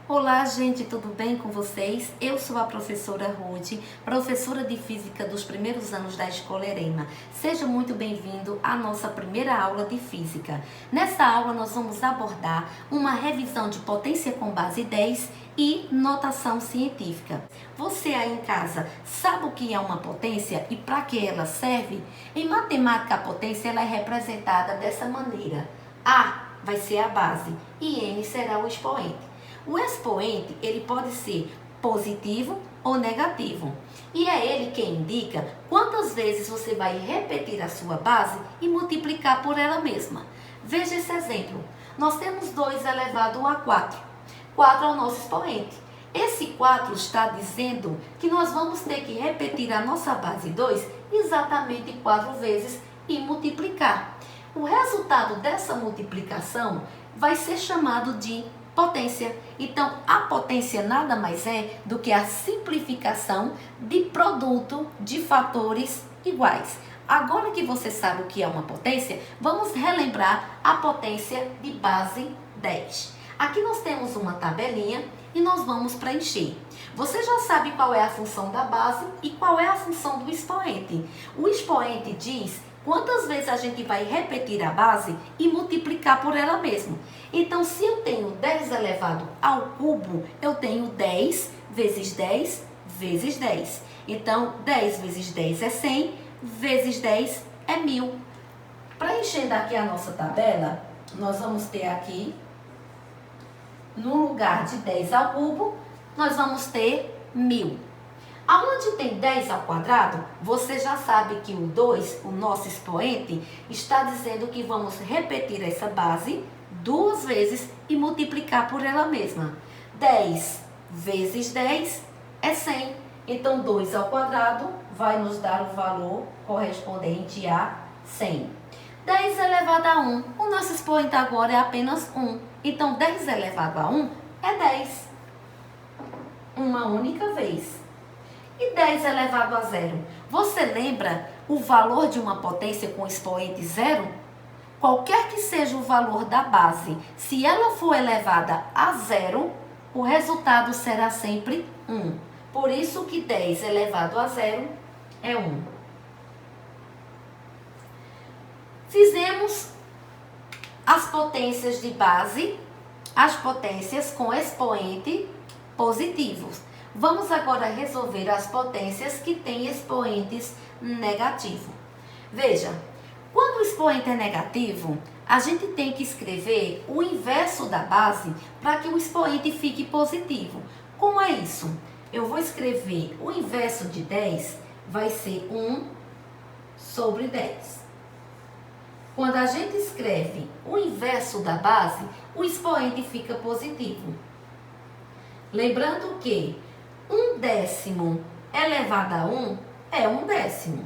Olá, gente, tudo bem com vocês? Eu sou a professora Ruth, professora de Física dos primeiros anos da Escola Erema. Seja muito bem-vindo à nossa primeira aula de Física. Nessa aula, nós vamos abordar uma revisão de potência com base 10 e notação científica. Você aí em casa sabe o que é uma potência e para que ela serve? Em matemática, a potência ela é representada dessa maneira. A vai ser a base e N será o expoente. O expoente, ele pode ser positivo ou negativo. E é ele quem indica quantas vezes você vai repetir a sua base e multiplicar por ela mesma. Veja esse exemplo. Nós temos 2 elevado a 4. 4 é o nosso expoente. Esse 4 está dizendo que nós vamos ter que repetir a nossa base 2 exatamente 4 vezes e multiplicar. O resultado dessa multiplicação vai ser chamado de potência. Então, a potência nada mais é do que a simplificação de produto de fatores iguais. Agora que você sabe o que é uma potência, vamos relembrar a potência de base 10. Aqui nós temos uma tabelinha e nós vamos preencher. Você já sabe qual é a função da base e qual é a função do expoente. O expoente diz quantas vezes a gente vai repetir a base e multiplicar por ela mesma. Então, se eu tenho 10 elevado ao cubo, eu tenho 10 vezes 10 vezes 10. Então, 10 vezes 10 é 100, vezes 10 é 1000. Preenchendo aqui a nossa tabela, nós vamos ter aqui, no lugar de 10 ao cubo, nós vamos ter 1000. Aonde tem 10 ao quadrado, você já sabe que o 2, o nosso expoente, está dizendo que vamos repetir essa base 2 vezes e multiplicar por ela mesma. 10 vezes 10 é 100. Então, 2 ao quadrado vai nos dar o valor correspondente a 100. 10 elevado a 1. O nosso expoente agora é apenas 1. Então, 10 elevado a 1 é 10. Uma única vez. E 10 elevado a 0. Você lembra o valor de uma potência com expoente 0? Qualquer que seja o valor da base, se ela for elevada a 0, o resultado será sempre 1. Por isso que 10 elevado a 0 é 1. Fizemos as potências de base, as potências com expoente positivos. Vamos agora resolver as potências que têm expoentes negativos. Veja, quando o expoente é negativo, a gente tem que escrever o inverso da base para que o expoente fique positivo. Como é isso? Eu vou escrever o inverso de 10, vai ser 1 sobre 10. Quando a gente escreve o inverso da base, o expoente fica positivo. Lembrando que 1/10 elevado a 1 é 1/10.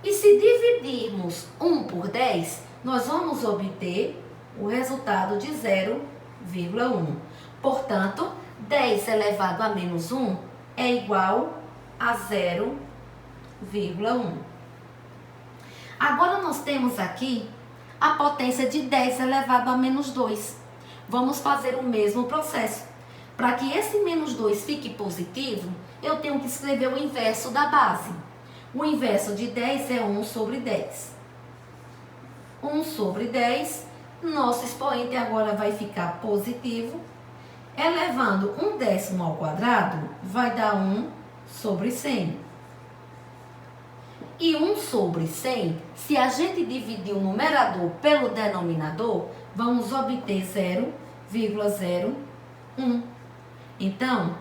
E se dividirmos 1 por 10, nós vamos obter o resultado de 0,1. Portanto, 10 elevado a menos 1 é igual a 0,1. Agora nós temos aqui a potência de 10 elevado a menos 2. Vamos fazer o mesmo processo. Para que esse menos 2 fique positivo, eu tenho que escrever o inverso da base. O inverso de 10 é 1 sobre 10. 1 sobre 10, nosso expoente agora vai ficar positivo. Elevando 1/10 ao quadrado, vai dar 1 sobre 100. E 1 sobre 100, se a gente dividir o numerador pelo denominador, vamos obter 0,01. Então,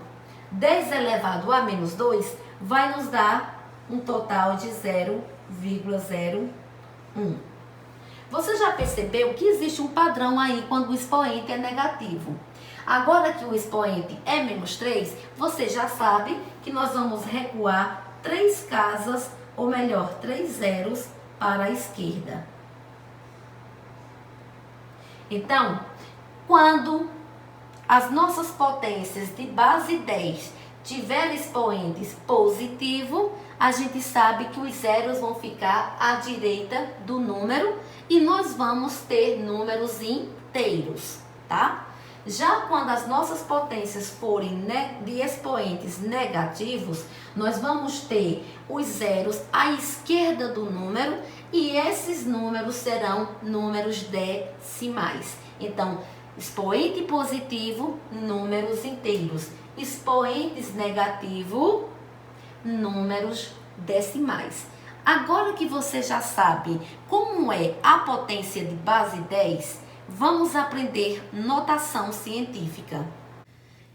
10 elevado a menos 2 vai nos dar um total de 0,01. Você já percebeu que existe um padrão aí quando o expoente é negativo. Agora que o expoente é menos 3, você já sabe que nós vamos recuar 3 casas, ou melhor, 3 zeros para a esquerda. Então, quando as nossas potências de base 10 tiverem expoentes positivos, a gente sabe que os zeros vão ficar à direita do número e nós vamos ter números inteiros. tá? Já quando as nossas potências forem de expoentes negativos, nós vamos ter os zeros à esquerda do número e esses números serão números decimais. Então, expoente positivo, números inteiros. Expoentes negativo, números decimais. Agora que você já sabe como é a potência de base 10, vamos aprender notação científica.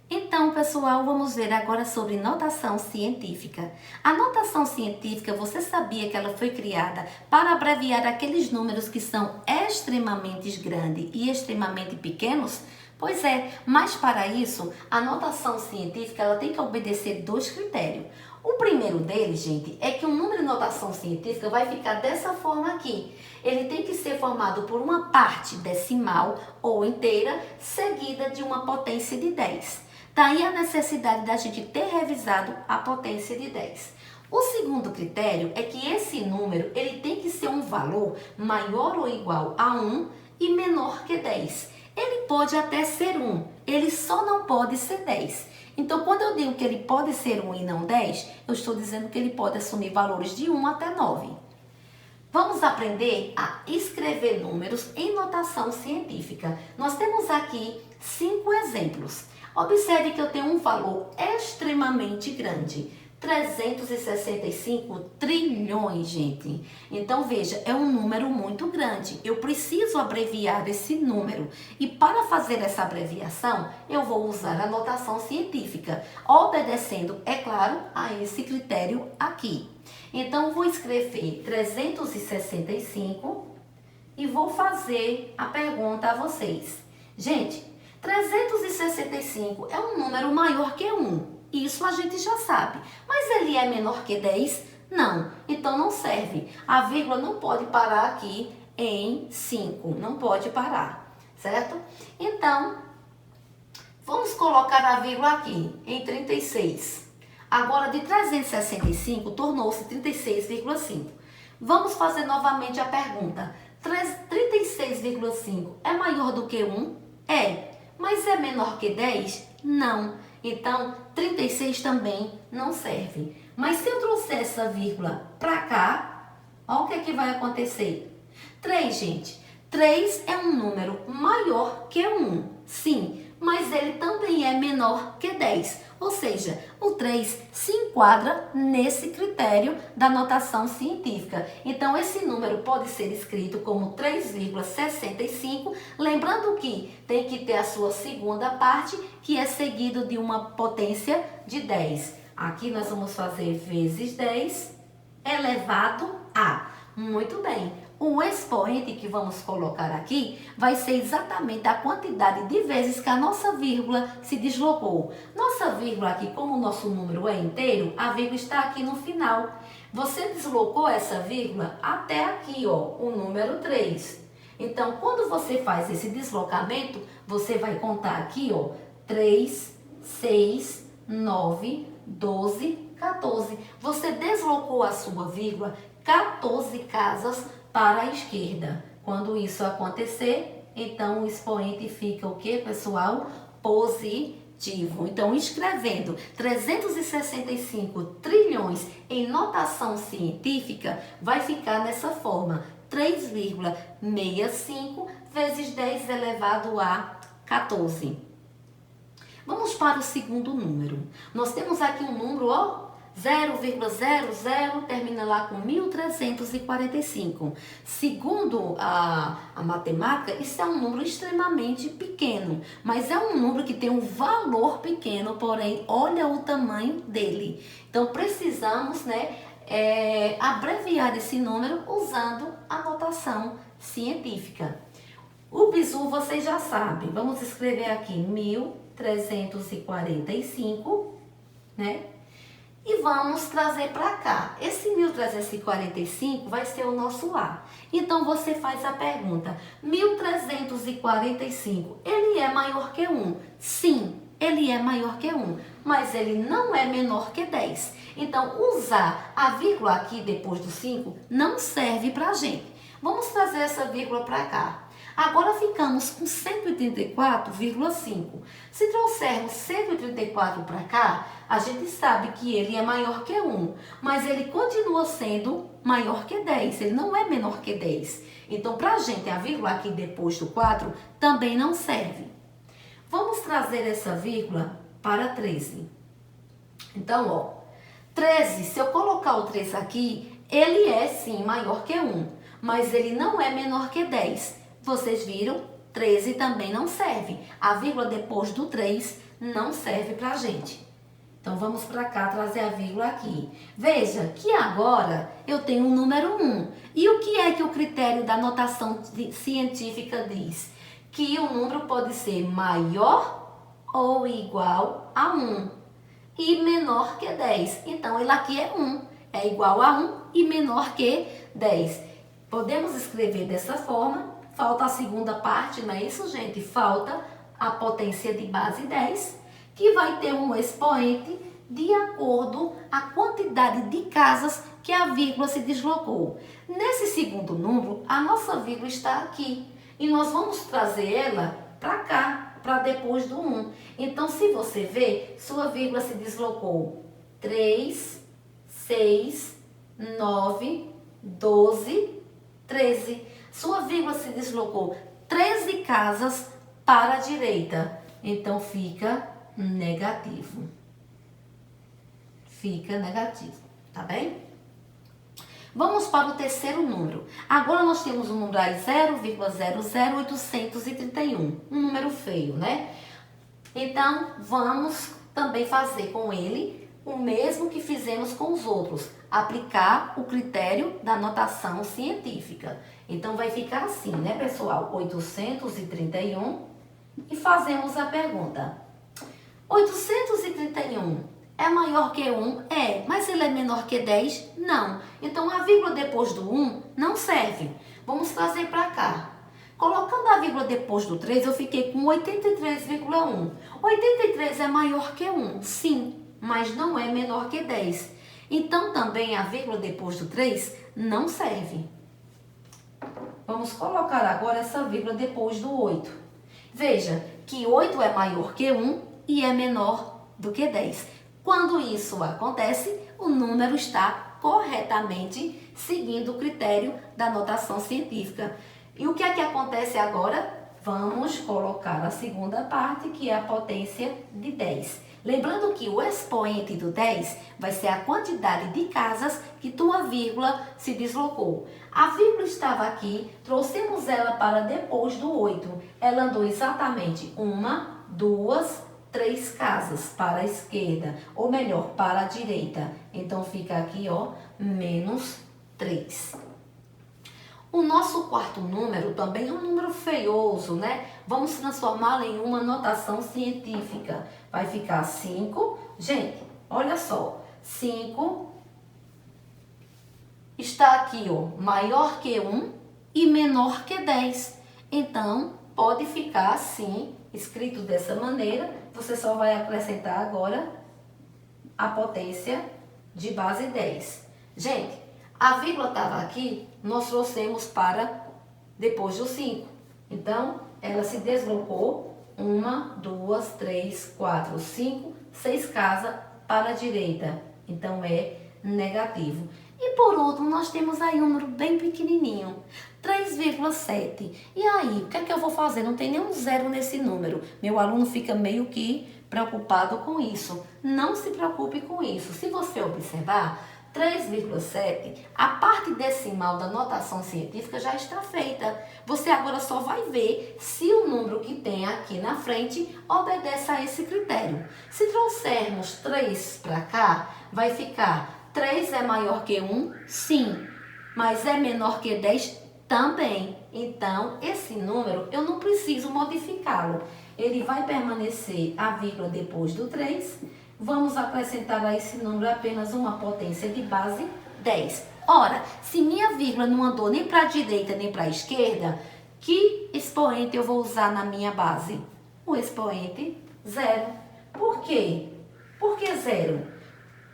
Então, pessoal, vamos ver agora sobre notação científica. A notação científica, você sabia que ela foi criada para abreviar aqueles números que são extremamente grandes e extremamente pequenos? Pois é, mas para isso, a notação científica ela tem que obedecer 2 critérios. O primeiro deles, gente, é que um número de notação científica vai ficar dessa forma aqui. Ele tem que ser formado por uma parte decimal ou inteira, seguida de uma potência de 10. Daí a necessidade da gente ter revisado a potência de 10. O segundo critério é que esse número ele tem que ser um valor maior ou igual a 1 e menor que 10. Ele pode até ser 1, ele só não pode ser 10. Então, quando eu digo que ele pode ser 1 e não 10, eu estou dizendo que ele pode assumir valores de 1 até 9. Vamos aprender a escrever números em notação científica. Nós temos aqui 5 exemplos. Observe que eu tenho um valor extremamente grande. 365 trilhões, gente. Então, veja, é um número muito grande. Eu preciso abreviar esse número. E para fazer essa abreviação, eu vou usar a notação científica, obedecendo, é claro, a esse critério aqui. Então, vou escrever 365 e vou fazer a pergunta a vocês. Gente, 365 é um número maior que 1. Isso a gente já sabe. Mas ele é menor que 10? Não. Então não serve. A vírgula não pode parar aqui em 5. Não pode parar. Certo? Então, vamos colocar a vírgula aqui em 36. Agora, de 365 tornou-se 36,5. Vamos fazer novamente a pergunta. 36,5 é maior do que 1? É. Mas é menor que 10? Não. Então, 36 também não serve. Mas se eu trouxer essa vírgula para cá, olha o que é que vai acontecer. 3, gente. 3 é um número maior que 1. Sim, mas ele também é menor que 10. Ou seja, o 3 se enquadra nesse critério da notação científica. Então, esse número pode ser escrito como 3,65, lembrando que tem que ter a sua segunda parte, que é seguido de uma potência de 10. Aqui nós vamos fazer vezes 10 elevado a. Muito bem. O expoente que vamos colocar aqui vai ser exatamente a quantidade de vezes que a nossa vírgula se deslocou. Nossa vírgula aqui, como o nosso número é inteiro, a vírgula está aqui no final. Você deslocou essa vírgula até aqui, ó, o número 3. Então, quando você faz esse deslocamento, você vai contar aqui, ó, 3, 6, 9, 12, 14. Você deslocou a sua vírgula 14 casas para a esquerda. Quando isso acontecer, então o expoente fica o que, pessoal? Positivo. Então, escrevendo 365 trilhões em notação científica, vai ficar nessa forma: 3,65 vezes 10 elevado a 14. Vamos para o segundo número. Nós temos aqui um número, ó, 0,00 termina lá com 1345. Segundo a matemática, isso é um número extremamente pequeno, mas é um número que tem um valor pequeno, porém, olha o tamanho dele. Então, precisamos, abreviar esse número usando a notação científica. O bizu vocês já sabem. Vamos escrever aqui 1345, né? E vamos trazer para cá. Esse 1345 vai ser o nosso A. Então, você faz a pergunta: 1345, ele é maior que 1? Sim, ele é maior que 1, mas ele não é menor que 10. Então, usar a vírgula aqui depois do 5 não serve para a gente. Vamos trazer essa vírgula para cá. Agora ficamos com 184,5. Se trouxermos 134 para cá, a gente sabe que ele é maior que 1, mas ele continua sendo maior que 10, ele não é menor que 10. Então, para a gente, a vírgula aqui depois do 4 também não serve. Vamos trazer essa vírgula para 13. Então, ó, 13, se eu colocar o 3 aqui, ele é sim maior que 1, mas ele não é menor que 10. Vocês viram? 13 também não serve. A vírgula depois do 3 não serve pra gente. Então, vamos para cá trazer a vírgula aqui. Veja que agora eu tenho o número 1. E o que é que o critério da notação científica diz? Que o número pode ser maior ou igual a 1 e menor que 10. Então, ele aqui é 1. É igual a 1 e menor que 10. Podemos escrever dessa forma. Falta a segunda parte, não é isso, gente? Falta a potência de base 10, que vai ter um expoente de acordo a quantidade de casas que a vírgula se deslocou. Nesse segundo número, a nossa vírgula está aqui. E nós vamos trazer ela para cá, para depois do 1. Então, se você ver, sua vírgula se deslocou 3, 6, 9, 12, 13. Sua vírgula se deslocou 13 casas para a direita. Então, fica negativo. Fica negativo, tá bem? Vamos para o terceiro número. Agora nós temos o número aí 0,00831. Um número feio, né? Então, vamos também fazer com ele o mesmo que fizemos com os outros. Aplicar o critério da notação científica. Então, vai ficar assim, né, pessoal? 831. E fazemos a pergunta. 831 é maior que 1? É. Mas ele é menor que 10? Não. Então, a vírgula depois do 1 não serve. Vamos trazer para cá. Colocando a vírgula depois do 3, eu fiquei com 83,1. 83 é maior que 1? Sim, mas não é menor que 10. Então, também a vírgula depois do 3 não serve. Vamos colocar agora essa vírgula depois do 8. Veja que 8 é maior que 1 e é menor do que 10. Quando isso acontece, o número está corretamente seguindo o critério da notação científica. E o que é que acontece agora? Vamos colocar a segunda parte, que é a potência de 10. Lembrando que o expoente do 10 vai ser a quantidade de casas que tua vírgula se deslocou. A vírgula estava aqui, trouxemos ela para depois do 8. Ela andou exatamente 1, 2, 3 casas para a esquerda, ou melhor, para a direita. Então, fica aqui, ó, menos 3. O nosso quarto número também é um número feioso, né? Vamos transformá-lo em uma notação científica. Vai ficar 5. Gente, olha só. 5 está aqui, ó, maior que 1 e menor que 10. Então, pode ficar assim, escrito dessa maneira. Você só vai acrescentar agora a potência de base 10. Gente, a vírgula estava aqui, nós trouxemos para depois do 5. Então, ela se deslocou 1, 2, 3, 4, 5, 6 casas para a direita. Então, é negativo. E por último, nós temos aí um número bem pequenininho, 3,7. E aí, o que é que eu vou fazer? Não tem nenhum zero nesse número. Meu aluno fica meio que preocupado com isso. Não se preocupe com isso. Se você observar, 3,7, a parte decimal da notação científica já está feita. Você agora só vai ver se o número que tem aqui na frente obedece a esse critério. Se trouxermos 3 para cá, vai ficar 3 é maior que 1? Sim. Mas é menor que 10? Também. Então, esse número eu não preciso modificá-lo. Ele vai permanecer a vírgula depois do 3. Vamos acrescentar a esse número apenas uma potência de base 10. Ora, se minha vírgula não andou nem para a direita nem para a esquerda, que expoente eu vou usar na minha base? O expoente 0. Por quê? Por que 0?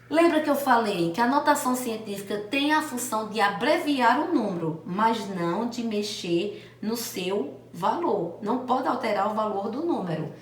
Lembra que eu falei que a notação científica tem a função de abreviar o número, mas não de mexer no seu valor, não pode alterar o valor do número.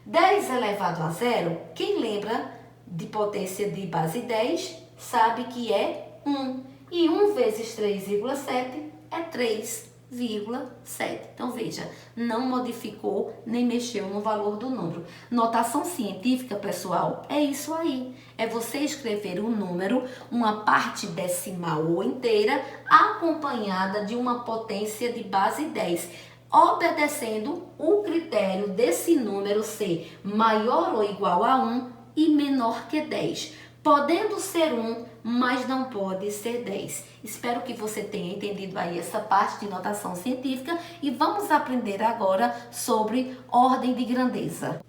10 elevado a zero, quem lembra de potência de base 10, sabe que é 1. E 1 vezes 3,7 é 3,7. Então, veja, não modificou nem mexeu no valor do número. Notação científica, pessoal, é isso aí. É você escrever um número, uma parte decimal ou inteira, acompanhada de uma potência de base 10, obedecendo o critério desse número ser maior ou igual a 1 e menor que 10. Podendo ser 1, mas não pode ser 10. Espero que você tenha entendido aí essa parte de notação científica e vamos aprender agora sobre ordem de grandeza.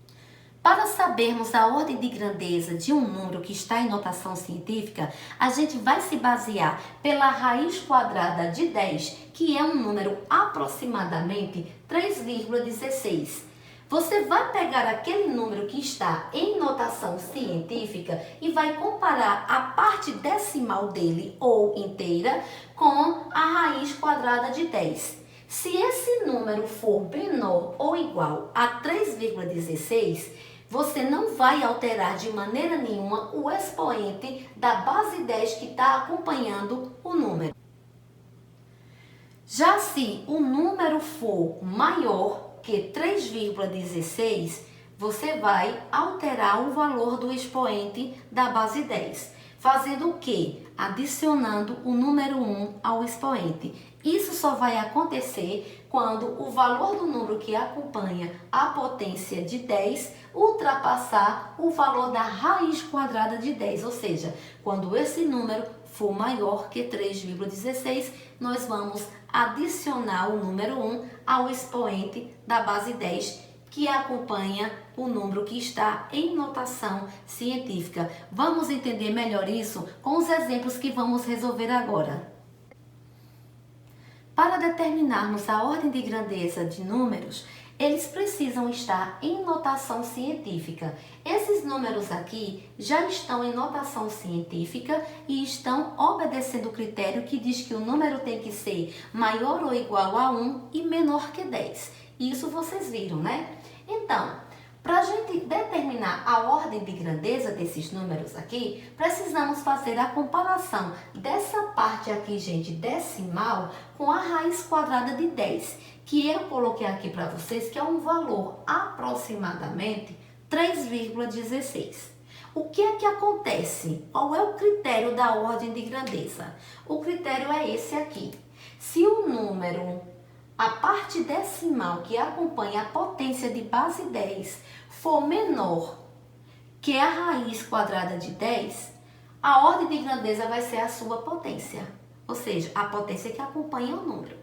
Para sabermos a ordem de grandeza de um número que está em notação científica, a gente vai se basear pela raiz quadrada de 10, que é um número aproximadamente 3,16. Você vai pegar aquele número que está em notação científica e vai comparar a parte decimal dele ou inteira com a raiz quadrada de 10. Se esse número for menor ou igual a 3,16, você não vai alterar de maneira nenhuma o expoente da base 10 que está acompanhando o número. Já se o número for maior que 3,16, você vai alterar o valor do expoente da base 10. Fazendo o quê? Adicionando o número 1 ao expoente. Isso só vai acontecer quando o valor do número que acompanha a potência de 10 ultrapassar o valor da raiz quadrada de 10. Ou seja, quando esse número for maior que 3,16, nós vamos adicionar o número 1 ao expoente da base 10, que acompanha o número que está em notação científica. Vamos entender melhor isso com os exemplos que vamos resolver agora. Para determinarmos a ordem de grandeza de números, eles precisam estar em notação científica. Esses números aqui já estão em notação científica e estão obedecendo o critério que diz que o número tem que ser maior ou igual a 1 e menor que 10. Isso vocês viram, né? Então, para a gente determinar a ordem de grandeza desses números aqui, precisamos fazer a comparação dessa parte aqui, gente, decimal, com a raiz quadrada de 10, que eu coloquei aqui para vocês, que é um valor aproximadamente 3,16. O que é que acontece? Qual é o critério da ordem de grandeza? O critério é esse aqui. Se o número, a parte decimal que acompanha a potência de base 10, for menor que a raiz quadrada de 10, a ordem de grandeza vai ser a sua potência, ou seja, a potência que acompanha o número.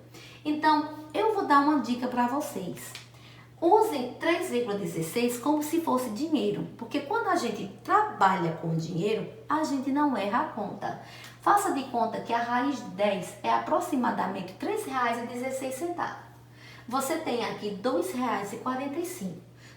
Então, eu vou dar uma dica para vocês. Usem 3,16 como se fosse dinheiro, porque quando a gente trabalha com dinheiro, a gente não erra a conta. Faça de conta que a raiz de 10 é aproximadamente R$ 3,16. Você tem aqui R$ 2,45.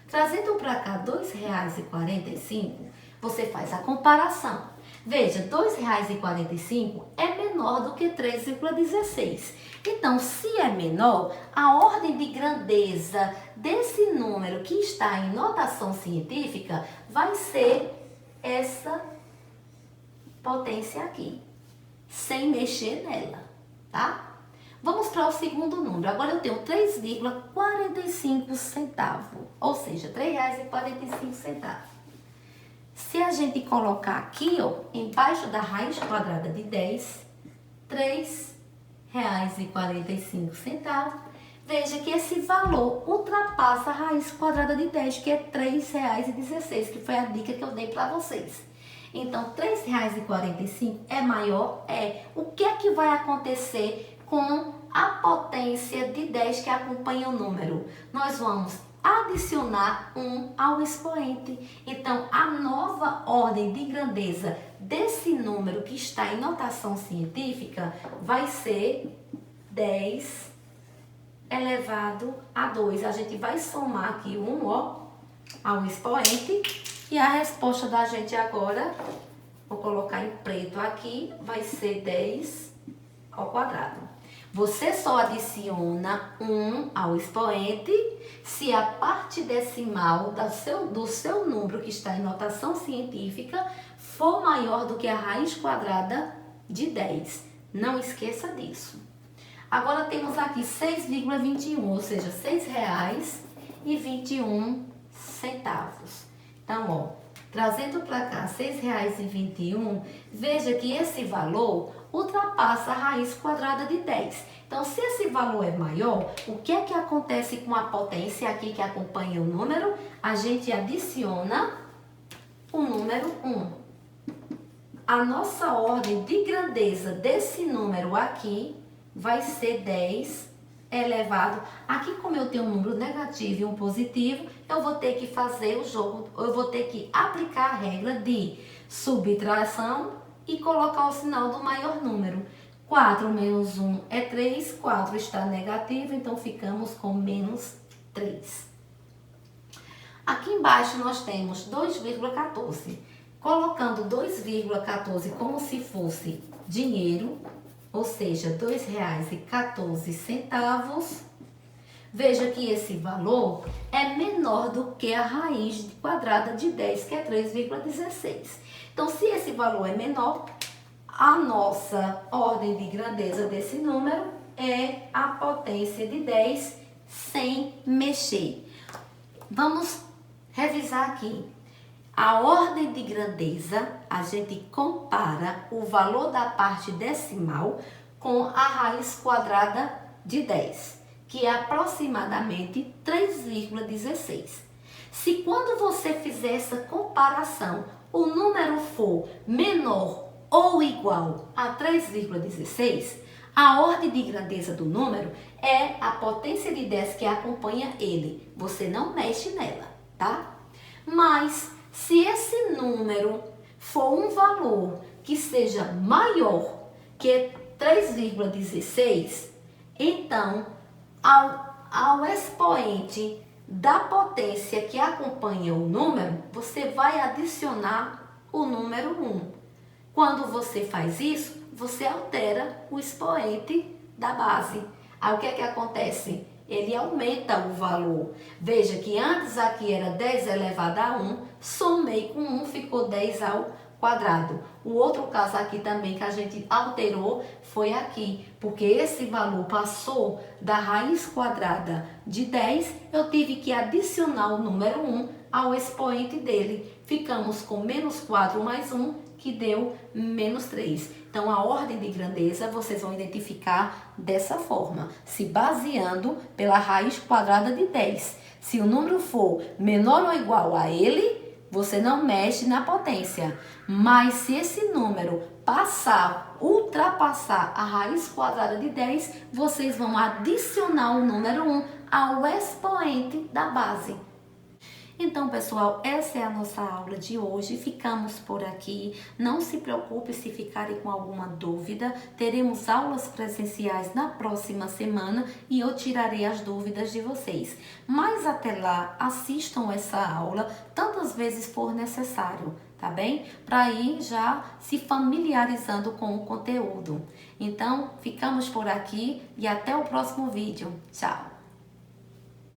Trazendo para cá R$ 2,45, você faz a comparação. Veja, R$ 2,45 é menor do que 3,16. Então, se é menor, a ordem de grandeza desse número que está em notação científica vai ser essa potência aqui, sem mexer nela, tá? Vamos para o segundo número. Agora eu tenho 3,45 centavos, ou seja, R$ 3,45. Se a gente colocar aqui, ó, embaixo da raiz quadrada de 10, R$ 3,45, veja que esse valor ultrapassa a raiz quadrada de 10, que é R$ 3,16, que foi a dica que eu dei para vocês. Então, R$ 3,45 é maior? É. O que é que vai acontecer com a potência de 10 que acompanha o número? Nós vamos adicionar 1 ao expoente. Então, a nova ordem de grandeza desse número que está em notação científica vai ser 10 elevado a 2. A gente vai somar aqui 1, ó, ao expoente. E a resposta da gente agora, vou colocar em preto aqui, vai ser 10 ao quadrado. Você só adiciona 1 ao expoente se a parte decimal do seu número, que está em notação científica, for maior do que a raiz quadrada de 10. Não esqueça disso. Agora temos aqui 6,21, ou seja, R$6,21. Então, ó, trazendo para cá R$6,21, veja que esse valor ultrapassa a raiz quadrada de 10. Então, se esse valor é maior, o que é que acontece com a potência aqui que acompanha o número? A gente adiciona o número 1. A nossa ordem de grandeza desse número aqui vai ser 10 elevado. Aqui, como eu tenho um número negativo e um positivo, eu vou ter que fazer o jogo, eu vou ter que aplicar a regra de subtração e colocar o sinal do maior número. 4 menos 1 é 3, 4 está negativo, então ficamos com menos 3. Aqui embaixo nós temos 2,14. Colocando 2,14 como se fosse dinheiro, ou seja, R$2,14, veja que esse valor é menor do que a raiz quadrada de 10, que é 3,16. Então, se esse valor é menor, a nossa ordem de grandeza desse número é a potência de 10 sem mexer. Vamos revisar aqui. A ordem de grandeza, a gente compara o valor da parte decimal com a raiz quadrada de 10, que é aproximadamente 3,16. Se quando você fizer essa comparação, o número for menor ou igual a 3,16, a ordem de grandeza do número é a potência de 10 que acompanha ele. Você não mexe nela, tá? Mas se esse número for um valor que seja maior que 3,16, então ao expoente da potência que acompanha o número, você vai adicionar o número 1. Quando você faz isso, você altera o expoente da base. Aí o que é que acontece? Ele aumenta o valor. Veja que antes aqui era 10 elevado a 1, somei com 1, ficou 10 ao quadrado. O outro caso aqui também que a gente alterou foi aqui, porque esse valor passou da raiz quadrada de 10, eu tive que adicionar o número 1 ao expoente dele. Ficamos com menos 4 mais 1, que deu menos 3. Então, a ordem de grandeza vocês vão identificar dessa forma, se baseando pela raiz quadrada de 10. Se o número for menor ou igual a ele, você não mexe na potência. Mas se esse número ultrapassar a raiz quadrada de 10, vocês vão adicionar o número 1 ao expoente da base. Então, pessoal, essa é a nossa aula de hoje. Ficamos por aqui. Não se preocupe se ficarem com alguma dúvida. Teremos aulas presenciais na próxima semana e eu tirarei as dúvidas de vocês. Mas até lá, assistam essa aula tantas vezes for necessário, tá bem? Para ir já se familiarizando com o conteúdo. Então, ficamos por aqui e até o próximo vídeo. Tchau!